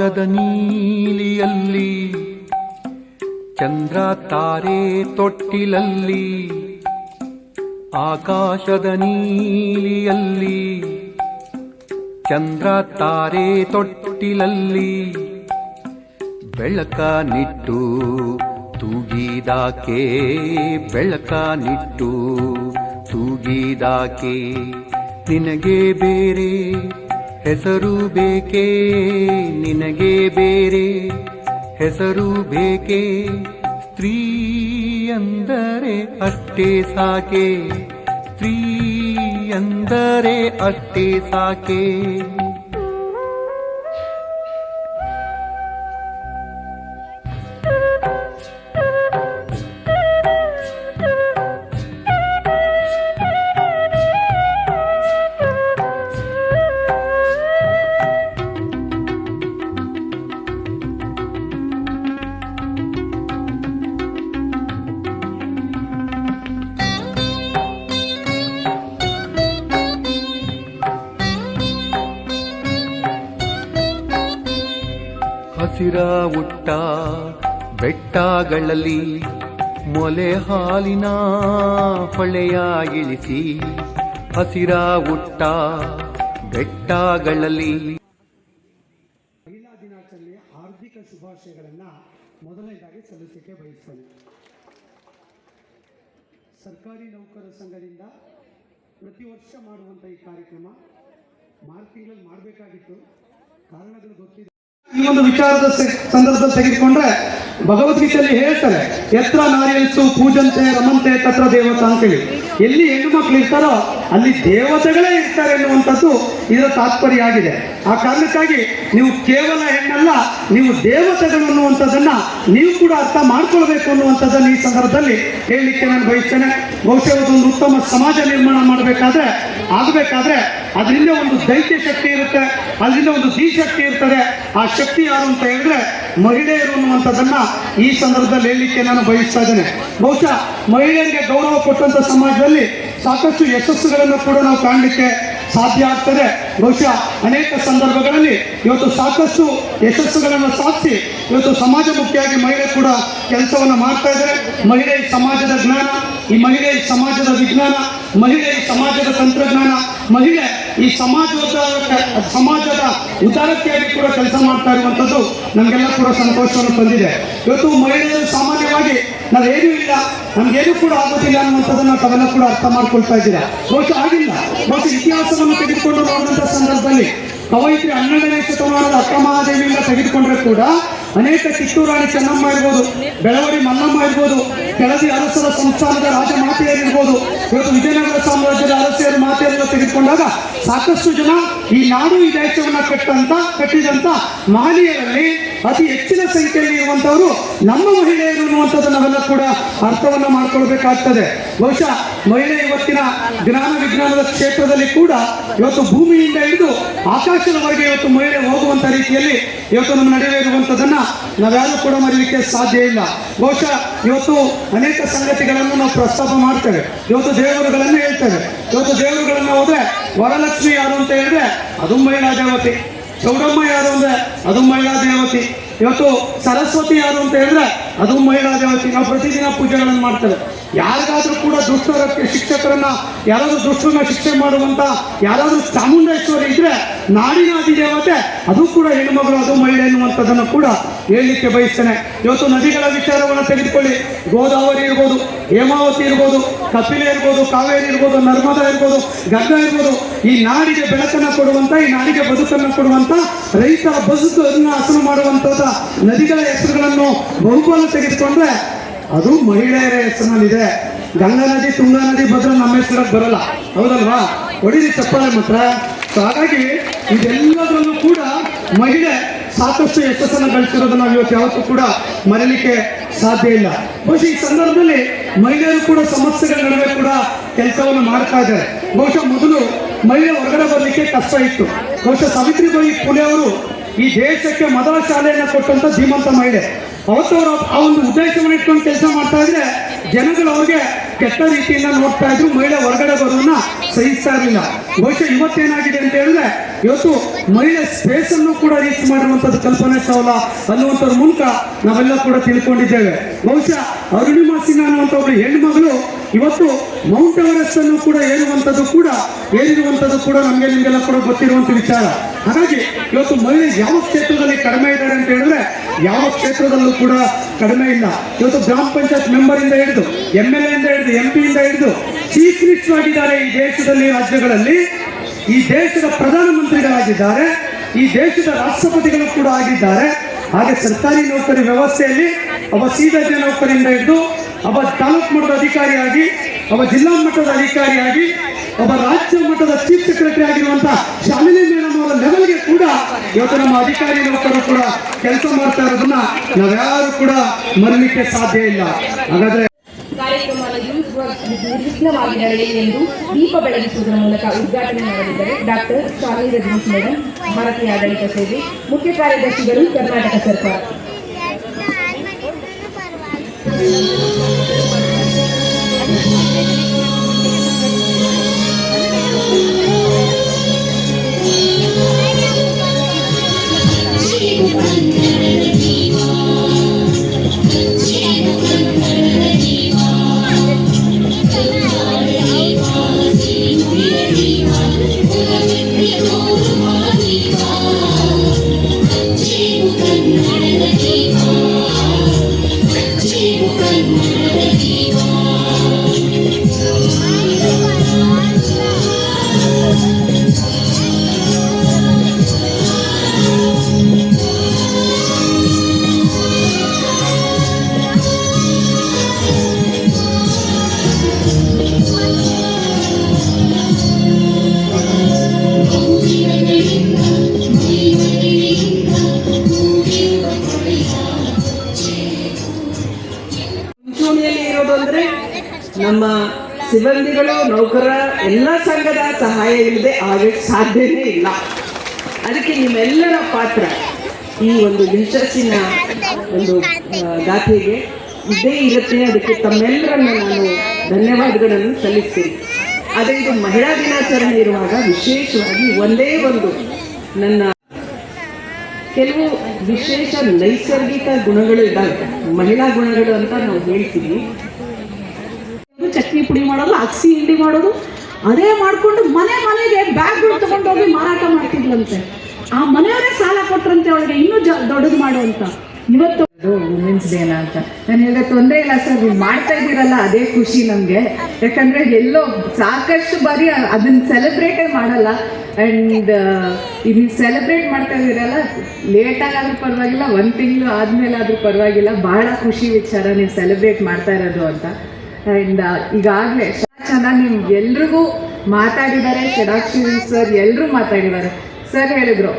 ಆಕಾಶದ ನೀಲಿಯಲ್ಲಿ ಚಂದ್ರ ತಾರೆ ತೊಟ್ಟಿಲಲ್ಲಿ, ಆಕಾಶದ ನೀಲಿಯಲ್ಲಿ ಚಂದ್ರ ತಾರೆ ತೊಟ್ಟಿಲಲ್ಲಿ, ಬೆಳಕ ನಿಟ್ಟು ತೂಗಿದಾಕೆ, ಬೆಳಕ ನಿಟ್ಟು ತೂಗಿದಾಕೆ, ನಿನಗೆ ಬೇರೆ ಹೆಸರು ಬೇಕೆ, ನಿನಗೆ ಬೇರೆ ಹೆಸರು ಬೇಕೆ, ಸ್ತ್ರೀ ಅಂದರೆ ಅಷ್ಟೇ ಸಾಕೆ, ಸ್ತ್ರೀ ಅಂದರೆ ಅಷ್ಟೇ ಸಾಕೆ. ಹಸಿರ ಉಟ್ಟ ಬೆಟ್ಟಗಳಲ್ಲಿ ಮೊಲೆ ಹಾಲಿನ ಹೊಳೆಯ ಇಳಿಸಿ, ಹಸಿರ ಉಟ್ಟ ಬೆಟ್ಟಗಳಲ್ಲಿ. ಮಹಿಳಾ ದಿನಾಚರಣೆಯ ಹಾರ್ದಿಕ ಶುಭಾಶಯಗಳನ್ನು ಮೊದಲನೇದಾಗಿ ಸಲ್ಲಿಸಲಿಕ್ಕೆ ಬಯಸ್ತೇನೆ. ಸರ್ಕಾರಿ ನೌಕರರ ಸಂಘದಿಂದ ಪ್ರತಿ ವರ್ಷ ಮಾಡುವಂಥ ಈ ಕಾರ್ಯಕ್ರಮ ಮಾರ್ಚ್ ತಿಂಗಳಲ್ಲಿ ಮಾಡಬೇಕಾಗಿತ್ತು, ಕಾರಣಗಳು ಗೊತ್ತಿದೆ. ಈ ಒಂದು ವಿಚಾರದ ಸಂದರ್ಭದಲ್ಲಿ ತೆಗೆದುಕೊಂಡ್ರೆ ಭಗವದ್ಗೀತೆಯಲ್ಲಿ ಹೇಳ್ತಾರೆ, ಯತ್ರ ನಾರ್ಯಸ್ಸು ಪೂಜಂತೆ ರಮಂತೆ ತತ್ರ ದೇವತಾ ಅಂತೇಳಿ. ಎಲ್ಲಿ ಹೆಣ್ಣು ಮಕ್ಕಳು ಇರ್ತಾರೋ ಅಲ್ಲಿ ದೇವತೆಗಳೇ ಇರ್ತಾರೆ ಎನ್ನುವಂಥದ್ದು ಇದರ ತಾತ್ಪರ್ಯ ಆಗಿದೆ. ಆ ಕಾರಣಕ್ಕಾಗಿ ನೀವು ಕೇವಲ ಹೆಣ್ಣಲ್ಲ, ನೀವು ದೇವತೆಗಳು ಅನ್ನುವಂಥದ್ದನ್ನ ನೀವು ಕೂಡ ಅರ್ಥ ಮಾಡ್ಕೊಳ್ಬೇಕು ಅನ್ನುವಂಥದ್ದನ್ನು ಈ ಸಂದರ್ಭದಲ್ಲಿ ಹೇಳಲಿಕ್ಕೆ ನಾನು ಬಯಸ್ತೇನೆ. ಬಹುಶಃ ಒಂದು ಉತ್ತಮ ಸಮಾಜ ನಿರ್ಮಾಣ ಆಗಬೇಕಾದ್ರೆ ಅದರಿಂದ ಒಂದು ದೈತ್ಯ ಶಕ್ತಿ ಇರುತ್ತೆ, ಅದರಿಂದ ಒಂದು ಶಕ್ತಿ ಇರ್ತದೆ. ಆ ಶಕ್ತಿ ಯಾರು ಅಂತ ಹೇಳಿದ್ರೆ ಮಹಿಳೆಯರು ಅನ್ನುವಂಥದ್ದನ್ನ ಈ ಸಂದರ್ಭದಲ್ಲಿ ಹೇಳಲಿಕ್ಕೆ ನಾನು ಬಯಸ್ತಾ ಇದ್ದೇನೆ. ಬಹುಶಃ ಮಹಿಳೆಯರಿಗೆ ಗೌರವ ಕೊಟ್ಟಂತ ಸಮಾಜದಲ್ಲಿ ಸಾಕಷ್ಟು ಯಶಸ್ಸುಗಳನ್ನು ಕೂಡ ನಾವು ಕಾಣಲಿಕ್ಕೆ ಸಾಧ್ಯ ಆಗ್ತದೆ. ಬಹುಶಃ ಅನೇಕ ಸಂದರ್ಭಗಳಲ್ಲಿ ಇವತ್ತು ಸಾಕಷ್ಟು ಯಶಸ್ಸುಗಳನ್ನು ಸಾಧಿಸಿ ಇವತ್ತು ಸಮಾಜಮುಖಿಯಾಗಿ ಮಹಿಳೆ ಕೂಡ ಕೆಲಸವನ್ನು ಮಾಡ್ತಾ ಇದ್ದಾರೆ. ಮಹಿಳೆ ಈ ಸಮಾಜದ ಜ್ಞಾನ, ಈ ಮಹಿಳೆ ಈ ಸಮಾಜದ ವಿಜ್ಞಾನ, ಮಹಿಳೆ ಈ ಸಮಾಜದ ತಂತ್ರಜ್ಞಾನ, ಮಹಿಳೆ ಈ ಸಮಾಜದ ಉದ್ಧಾರಕ್ಕಾಗಿ ಕೂಡ ಕೆಲಸ ಮಾಡ್ತಾ ಇರುವಂಥದ್ದು ನಮಗೆಲ್ಲ ಕೂಡ ಸಂತೋಷವನ್ನು ತಂದಿದೆ. ಇವತ್ತು ಮಹಿಳೆಯರು ಸಾಮಾನ್ಯವಾಗಿ ನಾವೇನೂ ಇಲ್ಲ, ನಮಗೇನು ಕೂಡ ಆಗೋದಿಲ್ಲ ಅನ್ನುವಂಥದ್ದನ್ನು ತಾವೆಲ್ಲ ಕೂಡ ಅರ್ಥ ಮಾಡ್ಕೊಳ್ತಾ ಇದ್ದೀರಾ. ಬಹುಶಃ ಆಗಿಲ್ಲ. ಬಹುಶಃ ಇತಿಹಾಸವನ್ನು ತೆಗೆದುಕೊಂಡು ನೋಡಿದಂಥ ಸಂದರ್ಭದಲ್ಲಿ ಕವಯಿತ್ರಿ 12ನೇ ಶತಮಾನದ ಅಕ್ಕಮಹಾದೇವಿಯಿಂದ ತೆಗೆದುಕೊಂಡ್ರೆ ಕೂಡ ಅನೇಕ ಕಿತ್ತೂರು ರಾಣಿ ಚೆನ್ನಮ್ಮ ಇರ್ಬೋದು, ಬೆಳವಡಿ ಮಲ್ಲಮ್ಮ ಇರ್ಬೋದು, ಕೆಳದಿ ಅರಸರ ಸಂಸ್ಥಾನದ ರಾಜಮಾತೆಯರಿರ್ಬೋದು, ಇವತ್ತು ವಿಜಯನಗರ ಸಾಮ್ರಾಜ್ಯದ ಅರಸಿಯರ ಮಾತೆಯರೆಲ್ಲ ತೆಗೆದುಕೊಂಡಾಗ ಸಾಕಷ್ಟು ಜನ ಈ ನಾಡು ಈ ದೇಶವನ್ನು ಕಟ್ಟಿದಂತ ಮಹನೀಯರಲ್ಲಿ ಅತಿ ಹೆಚ್ಚಿನ ಸಂಖ್ಯೆಯಲ್ಲಿ ಇರುವಂತವರು ನಮ್ಮ ಮಹಿಳೆಯರು ಅನ್ನುವಂಥದ್ದು ನಾವೆಲ್ಲ ಕೂಡ ಅರ್ಥವನ್ನ ಮಾಡ್ಕೊಳ್ಬೇಕಾಗ್ತದೆ. ಬಹುಶಃ ಮಹಿಳೆ ಇವತ್ತಿನ ಜ್ಞಾನ ವಿಜ್ಞಾನದ ಕ್ಷೇತ್ರದಲ್ಲಿ ಕೂಡ ಇವತ್ತು ಭೂಮಿಯಿಂದ ಹಿಡಿದು ಆಕಾಶದವರೆಗೆ ಇವತ್ತು ಮಹಿಳೆ ಹೋಗುವಂತ ರೀತಿಯಲ್ಲಿ ಇವತ್ತು ನಮ್ಮ ನಡುವೆ ಇರುವಂಥದ್ದನ್ನ ನಾವ್ಯಾರು ಕೂಡ ಮರೀಲಿಕ್ಕೆ ಸಾಧ್ಯ ಇಲ್ಲ. ಬಹುಶಃ ಇವತ್ತು ಅನೇಕ ಸಂಗತಿಗಳನ್ನು ನಾವು ಪ್ರಸ್ತಾಪ ಮಾಡ್ತೇವೆ. ಇವತ್ತು ದೇವರುಗಳನ್ನು ಹೇಳ್ತೇವೆ. ಇವತ್ತು ದೇವರುಗಳನ್ನು ಹೋದ್ರೆ ವರಲಕ್ಷ್ಮಿ ಯಾರು ಅಂತ ಹೇಳಿದ್ರೆ ಅದು ಮಹಿಳಾ ದೇವತೆ, ಚೌಡಮ್ಮ ಯಾರು ಅಂದ್ರೆ ಅದು ಮಹಿಳಾ ದೇವತೆ, ಇವತ್ತು ಸರಸ್ವತಿ ಯಾರು ಅಂತ ಹೇಳಿದ್ರೆ ಅದು ಮಹಿಳಾ ದೇವತೆ. ನಾವು ಪ್ರತಿದಿನ ಪೂಜೆಗಳನ್ನು ಮಾಡ್ತೇವೆ. ಯಾರಿಗಾದ್ರೂ ಕೂಡ ದುಷ್ಟರ ಶಿಕ್ಷಕರನ್ನ ಯಾರಾದ್ರೂ ದುಷ್ಟರನ್ನ ಶಿಕ್ಷೆ ಮಾಡುವಂತ ಯಾರಾದ್ರೂ ಚಾಮುಂಡೇಶ್ವರಿ ಇದ್ರೆ ನಾಡಿನ ಅಧಿದೇವತೆ ಅದು ಕೂಡ ಹೆಣ್ಣುಮಗಳು, ಅದು ಮಹಿಳೆ ಎನ್ನುವಂಥದ್ದನ್ನು ಕೂಡ ಹೇಳಲಿಕ್ಕೆ ಬಯಸ್ತೇನೆ. ಇವತ್ತು ನದಿಗಳ ವಿಚಾರವನ್ನು ತೆಗೆದುಕೊಳ್ಳಿ, ಗೋದಾವರಿ ಇರ್ಬೋದು, ಹೇಮಾವತಿ ಇರ್ಬೋದು, ಕಪಿಲೆ ಇರ್ಬೋದು, ಕಾವೇರಿ ಇರ್ಬೋದು, ನರ್ಮದಾ ಇರ್ಬೋದು, ಗಂಗಾ ಇರ್ಬೋದು, ಈ ನಾಡಿಗೆ ಬೆಳಕನ್ನು ಕೊಡುವಂತ, ಈ ನಾಡಿಗೆ ಬದುಕನ್ನು ಕೊಡುವಂತ, ರೈತರ ಬದುಕನ್ನು ಹಸನು ಮಾಡುವಂತದ ನದಿಗಳ ಹೆಸರುಗಳನ್ನು ಬಹುಪಾಲು ತೆಗೆದುಕೊಂಡ್ರೆ ಅದು ಮಹಿಳೆಯರ ಹೆಸರಿನಲ್ಲಿದೆ. ಗಂಗಾ ನದಿ, ತುಂಗಾ ನದಿ, ಭದ್ರಾ ನಮ್ಮ ಹೆಸರಲ್ಲಿ ಬರಲ್ಲ, ಹೌದಲ್ವಾ? ಹೊಡಿರಿ ಚಪ್ಪಾಳೆ ಮಾತ್ರ. ಹಾಗಾಗಿ ಇದೆಲ್ಲದರಲ್ಲೂ ಕೂಡ ಮಹಿಳೆ ಸಾಕಷ್ಟು ಯಶಸ್ಸನ್ನು ಗಳಿಸಿರೋದನ್ನ ನಾವು ಇವತ್ತು ಯಾವತ್ತೂ ಕೂಡ ಮರೀಲಿಕ್ಕೆ ಸಾಧ್ಯ ಇಲ್ಲ. ಬಹುಶಃ ಈ ಸಂದರ್ಭದಲ್ಲಿ ಮಹಿಳೆಯರು ಕೂಡ ಸಮಸ್ಯೆಗಳ ನಡುವೆ ಕೂಡ ಕೆಲಸವನ್ನು ಮಾಡ್ತಾ ಇದ್ದಾರೆ. ಬಹುಶಃ ಮೊದಲು ಮಹಿಳೆ ಹೊರಗಡೆ ಬರಲಿಕ್ಕೆ ಕಷ್ಟ ಇತ್ತು. ಬಹುಶಃ ಸಾವಿತ್ರಿಬಾಯಿ ಫುಲೆ ಅವರು ಈ ದೇಶಕ್ಕೆ ಮೊದಲ ಶಾಲೆಯನ್ನು ಕೊಟ್ಟಂತ ಧೀಮಂತ ಮಹಿಳೆ. ಅವತ್ತವರು ಆ ಒಂದು ಉದ್ದೇಶವನ್ನು ಇಟ್ಕೊಂಡು ಕೆಲಸ ಮಾಡ್ತಾ ಇದ್ರೆ ಜನಗಳು ಅವ್ರಿಗೆ ಕೆಟ್ಟ ರೀತಿಯಿಂದ ನೋಡ್ತಾ ಇದ್ರು, ಮಹಿಳೆ ಹೊರಗಡೆ ಬರೋದನ್ನ ಸಹಿಸ್ತಾ ಇರಲಿಲ್ಲ. ಬಹುಶಃ ಇವತ್ತೇನಾಗಿದೆ ಅಂತ ಹೇಳಿದ್ರೆ ಇವತ್ತು ಮಹಿಳೆ ಸ್ಪೇಸ್ ಅನ್ನು ಕೂಡ ರೀಚ್ ಮಾಡಿರುವಂತದ್ದು ಕಲ್ಪನೆ ಚಾವ್ಲಾ ಅನ್ನುವಂಥದ್ರ ಮೂಲಕ ನಾವೆಲ್ಲ ಕೂಡ ತಿಳ್ಕೊಂಡಿದ್ದೇವೆ. ಬಹುಶಃ ಅರುಣಿಮಾ ಸಿನ್ಹಾ ಅನ್ನುವಂಥ ಒಬ್ಬಳು ಹೆಣ್ಮಗಳು ಇವತ್ತು ಮೌಂಟ್ ಎವರೆಸ್ಟ್ ಅನ್ನು ಕೂಡ ಏರಿರುವಂಥದ್ದು ಕೂಡ ನಮಗೆ ನಿಮಗೆಲ್ಲ ಕೂಡ ಗೊತ್ತಿರುವಂತ ವಿಚಾರ. ಹಾಗಾಗಿ ಇವತ್ತು ಮಹಿಳೆ ಯಾವ ಕ್ಷೇತ್ರದಲ್ಲಿ ಕಡಿಮೆ ಇದ್ದಾರೆ ಅಂತ ಹೇಳಿದ್ರೆ ಯಾವ ಕ್ಷೇತ್ರದಲ್ಲೂ ಕೂಡ ಕಡಿಮೆ ಇಲ್ಲ. ಇವತ್ತು ಗ್ರಾಮ ಪಂಚಾಯತ್ ಮೆಂಬರ್ ಇಂದ ಹಿಡಿದು MLA ಇಂದ ಹಿಡಿದು MP ಇಂದ ಹಿಡಿದು ಚೀಫ್ ಮಿನಿಸ್ಟರ್ ಆಗಿದ್ದಾರೆ. ಈ ದೇಶದಲ್ಲಿ ರಾಜ್ಯಗಳಲ್ಲಿ ಈ ದೇಶದ ಪ್ರಧಾನಮಂತ್ರಿಗಳಾಗಿದ್ದಾರೆ, ಈ ದೇಶದ ರಾಷ್ಟ್ರಪತಿಗಳು ಕೂಡ ಆಗಿದ್ದಾರೆ. ಹಾಗೆ ಸರ್ಕಾರಿ ನೌಕರಿ ವ್ಯವಸ್ಥೆಯಲ್ಲಿ ಒಬ್ಬ ಸೀದರ್ಜೆ ನೌಕರಿಯಿಂದ ಹಿಡಿದು ಒಬ್ಬ ತಾಲೂಕು ಮಟ್ಟದ ಅಧಿಕಾರಿಯಾಗಿ, ಒಬ್ಬ ಜಿಲ್ಲಾ ಮಟ್ಟದ ಅಧಿಕಾರಿಯಾಗಿ, ಒಬ್ಬ ರಾಜ್ಯ ಮಟ್ಟದ ಚೀಫ್ ಸೆಕ್ರೆಟರಿ ಆಗಿರುವಂತಹ ಶಾಲಿನಿ ಮೇಡಮ್ ಅವರ ಲೆವೆಲ್ಗೆ ಕೂಡ ಇವತ್ತು ನಮ್ಮ ಅಧಿಕಾರಿ ನೌಕರರು ಕೂಡ ಕೆಲಸ ಮಾಡ್ತಾ ಇರೋದನ್ನ ನಾವ್ಯಾರು ಕೂಡ ಮರಲಿಕ್ಕೆ ಸಾಧ್ಯ ಇಲ್ಲ. ಹಾಗಾದ್ರೆ ಕಾರ್ಯಕ್ರಮದ ವಿಘ್ನವಾಗಿ ನಡೆಯಲಿ ಎಂದು ದೀಪ ಬೆಳಗಿಸುವುದರ ಮೂಲಕ ಉದ್ಘಾಟನೆ ಮಾಡಲಿದ್ದಾರೆ ಡಾಕ್ಟರ್ ಸ್ವಾಮಿ ರಜನೀಶ್ ಮೇಡಮ್, ಭಾರತೀಯ ಆಡಳಿತ ಸೇವೆ, ಮುಖ್ಯ ಕಾರ್ಯದರ್ಶಿಗಳು, ಕರ್ನಾಟಕ ಸರ್ಕಾರ. ನಮ್ಮ ಸಿಬ್ಬಂದಿಗಳು, ನೌಕರ ಎಲ್ಲ ಸಂಘದ ಸಹಾಯ ಇಲ್ಲದೆ ಆಗಕ್ಕೆ ಸಾಧ್ಯನೇ ಇಲ್ಲ. ಅದಕ್ಕೆ ನಿಮ್ಮೆಲ್ಲರ ಪಾತ್ರ ಈ ಒಂದು ಯಶಸ್ಸಿನ ಒಂದು ಗಾಥೆಗೆ ಇದೇ ಇರುತ್ತೆ. ಅದಕ್ಕೆ ತಮ್ಮೆಲ್ಲರನ್ನ ನಾನು ಧನ್ಯವಾದಗಳನ್ನು ಸಲ್ಲಿಸ್ತೀನಿ. ಆದರೆ ಇದು ಮಹಿಳಾ ದಿನಾಚರಣೆ ಇರುವಾಗ ವಿಶೇಷವಾಗಿ ಒಂದೇ ಒಂದು ನನ್ನ ಕೆಲವು ವಿಶೇಷ ನೈಸರ್ಗಿಕ ಗುಣಗಳು ಇದ್ದಾವೆ, ಮಹಿಳಾ ಗುಣಗಳು ಅಂತ ನಾವು ಹೇಳ್ತೀವಿ. ಚಟ್ನಿ ಪುಡಿ ಮಾಡೋದು, ಅಕ್ಸಿ ಹಿಂಡಿ ಮಾಡೋದು, ಅದೇ ಮಾಡಿಕೊಂಡು ಮನೆಗೆ ಬ್ಯಾಗ್ಗಳು ತಗೊಂಡೋಗಿ ಮಾರಾಟ ಮಾಡ್ತಿದ್ಲಂತೆ. ಆ ಮನೆಯವರೇ ಸಾಲ ಕೊಟ್ರಂತೆ ಅವಳಿಗೆ ಇನ್ನೂ ದೊಡ್ಡದು ಮಾಡು ಅಂತ. ಇವತ್ತು ವುಮೆನ್ಸ್ ಡೇನ ಅಂತ ನಾನು ಹೇಳಿದೆ, ತೊಂದರೆ ಇಲ್ಲ ಸರ್, ನೀವು ಮಾಡ್ತಾ ಇದ್ದೀರಲ್ಲ ಅದೇ ಖುಷಿ ನಮಗೆ. ಯಾಕಂದರೆ ಎಲ್ಲೋ ಸಾಕಷ್ಟು ಬಾರಿ ಅದನ್ನು ಸೆಲೆಬ್ರೇಟೇ ಮಾಡಲ್ಲ. ಆ್ಯಂಡ್ ಇದು ಸೆಲೆಬ್ರೇಟ್ ಮಾಡ್ತಾ ಇದ್ದೀರಲ್ಲ, ಲೇಟಾಗಾದ್ರೂ ಪರವಾಗಿಲ್ಲ, 1 ತಿಂಗಳು ಆದಮೇಲೆ ಆದರೂ ಪರವಾಗಿಲ್ಲ, ಭಾಳ ಖುಷಿ ವಿಚಾರ ನೀವು ಸೆಲೆಬ್ರೇಟ್ ಮಾಡ್ತಾ ಇರೋದು ಅಂತ. ಆ್ಯಂಡ್ ಈಗಾಗಲೇ ಚೆನ್ನಾಗಿ ನೀವು ಎಲ್ರಿಗೂ ಮಾತಾಡಿದ್ದಾರೆ, ಷಡಾಕ್ಷಿ ಸರ್ ಎಲ್ಲರೂ ಮಾತಾಡಿದ್ದಾರೆ. ಸರ್ ಹೇಳಿದರು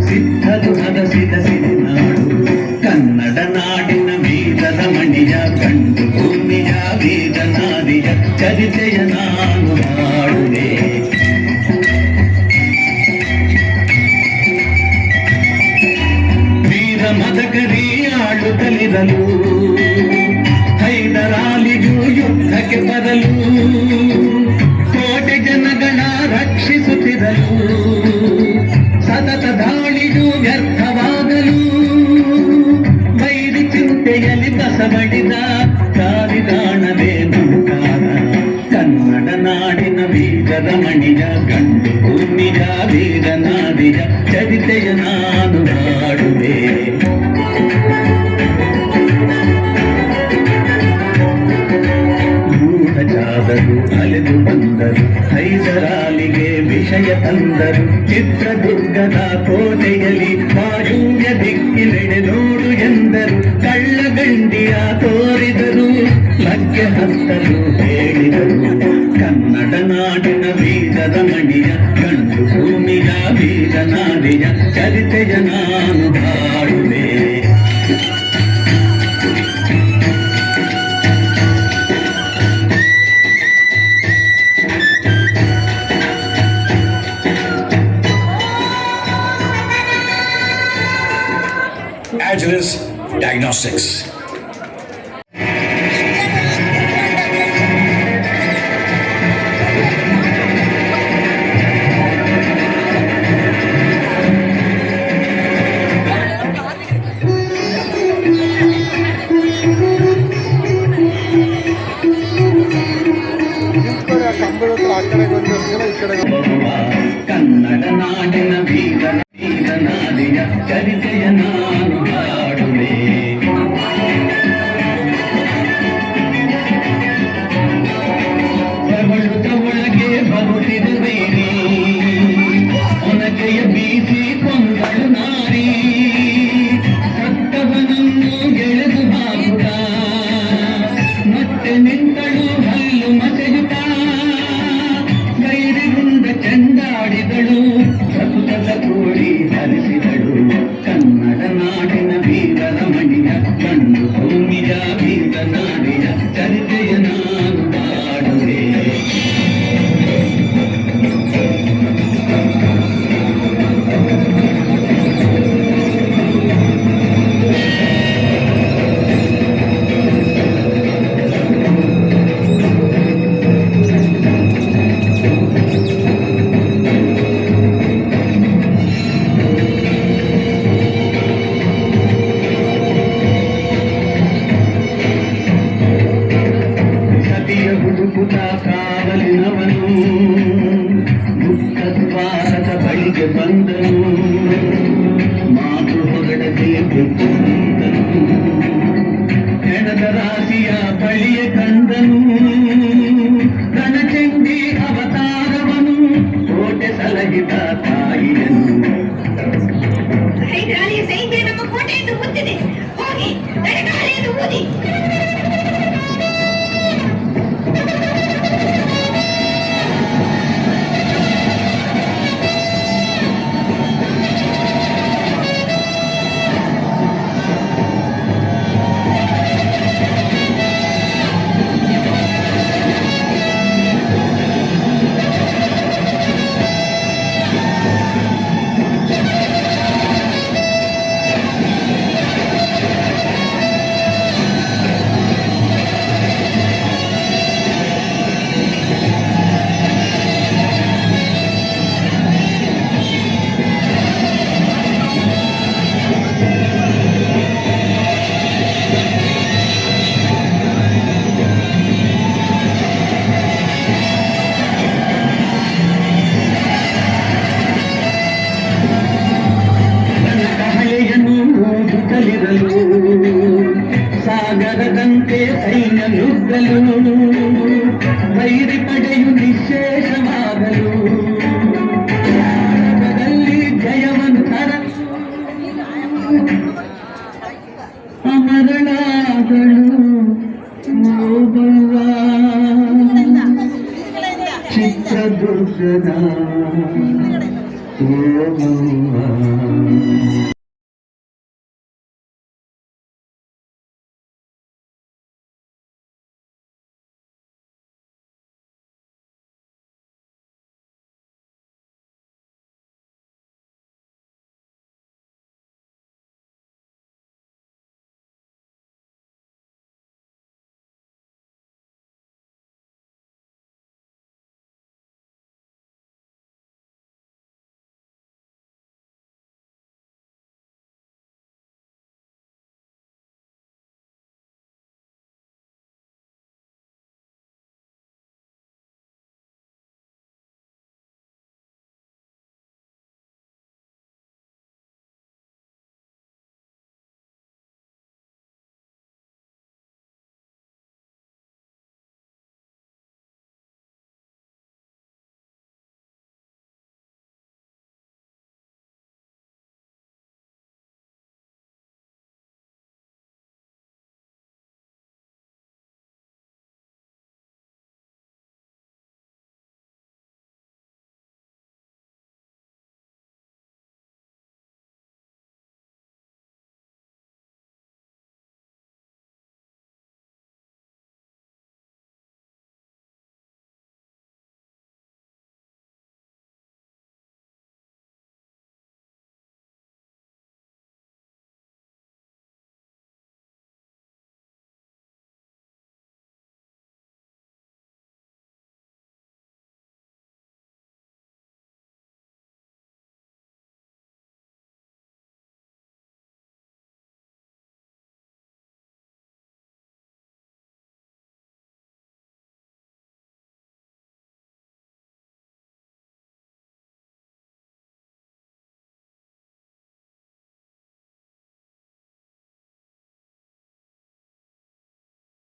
ಸಿದ್ಧದು ಹದಸಿದ ಸಿರಿನಾಡು ಕನ್ನಡ ನಾಡಿನ ವೀರದ ಮಣಿಯ ಗಂಡು ಭೂಮಿಯ ವೇದನಾದಿಯ ಚರಿತೆಯ ನಾನು ಹಾಡುವೆ. ವೀರ ಮದಕರಿ ಆಡುತ್ತಲಿರಲು ಹೈದರಾಲಿಗೂ ಯುದ್ಧಕ್ಕೆ ಬರಲು ಕೋಟೆ ಜನಗಳ ರಕ್ಷಿಸುತ್ತಿರಲು ಸತತ ದಾಳಿಗೂ ವ್ಯರ್ಥವಾಗಲು ವೈರಿ ಚಿಂತೆಯಲ್ಲಿ ಬಸವಡಿದ ಕಾರಿದಾಣವೇ ನುಂಕಾರ ಕನ್ನಡ ನಾಡಿನ ವೀರದ ಮಣಿಯ ಗಂಡು ಭೂಮಿಯ ವೀರನಾದಿಯ ಚರಿತೆಯ ನಾನು ಹಾಡುವೆ. ಕ್ರಾಂತಿಯ ತಂದರು. ಚಿತ್ರದುರ್ಗದ ಕೋಟೆಯಲ್ಲಿ ವಾಯುವ್ಯ ದಿಕ್ಕಿನೆಡೆ ನೋಡು ಎಂದರು. ಕಳ್ಳಗಂಡಿಯ ತೋರಿದರು, ಲಗ್ಗೆ ಹತ್ತಲು ಹೇಳಿದರು. ಕನ್ನಡ ನಾಡಿನ ವೀರದ ಮಣಿಯ, ಗಂಡು ಭೂಮಿಯ ವೀರನಾರಿಯ ಚರಿತೆಯ ನಾನು ಹಾಡುವೆ. Agilus Diagnostics. ಕನ್ನಡ ನಾಡಿನ ವೀರನಾದಿಯ ಚರಿತೆಯ ನಾನು ಹಾಡುವೆ. ಪ್ರಬಳುತ್ತ ಒಳಗೆ ಬರುತ್ತಿರುವೇನೆ, ಒನಕೆಯ ಬೀಸಿ ಕೊಂದಳು ನಾರಿ. ಸತ್ತವನನ್ನು ಗೆಳೆದು ಹಾಕುತ್ತ ಮತ್ತೆ ನಿಂತಳು ಹಲ್ಲು ಮಸೆಯುತ್ತ. ಗೈರಿಗುಂದ ಚೆಂಡಾಡಿದಳು, ಸತುತದ ಕೋಳಿ ಹರಿಸಿದಳು. ಕನ್ನಡ ನಾಡಿನ ವೀರರ ಮಣಿಯ, ಗಂಡು ಭೂಮಿಯ ವೀರನಾಡಿಯ ಚರಿತೆಯ ನಾನು ಹಾಡುವೆ. ಸತಿಯ ಹುಡುಕುತ ಕಾವಲಿನವನು, ಮುಕ್ತದ್ವಾರದ ಬಳಿಗೆ ಬಂದನು. ಮಾತು ಹೊರಡದೆ ಬಿಟ್ಟು ನಿಂತನು, ಹೆಣದ ರಾಶಿಯ ಬಳಿಯ ಕಂದನು. ರಣಚಂಡಿ ಅವತಾರವನು, ಕೋಟೆ ಸಲಹಿದ ತಾಯಿಯನು. ಹೈದರಾಲಿಯ ಸೈನ್ಯ ನಮ್ಮ ಕೋಟೆಯನ್ನು ಮುತ್ತಿದೆ, ಹೋಗಿ ನಡಗಾಲೆಯನ್ನು ಊದಿ. ನುಗ್ಗಲಿರಲು, ಸಾಗರದಂತೆ ಸೈನ್ಯ ನುಗ್ಗಲು, ವೈರಿ ಪಡೆಯು ನಿಶೇಷವಾಗಲು, ಭಾರತದಲ್ಲಿ ಜಯವನ್ನು ತರಲು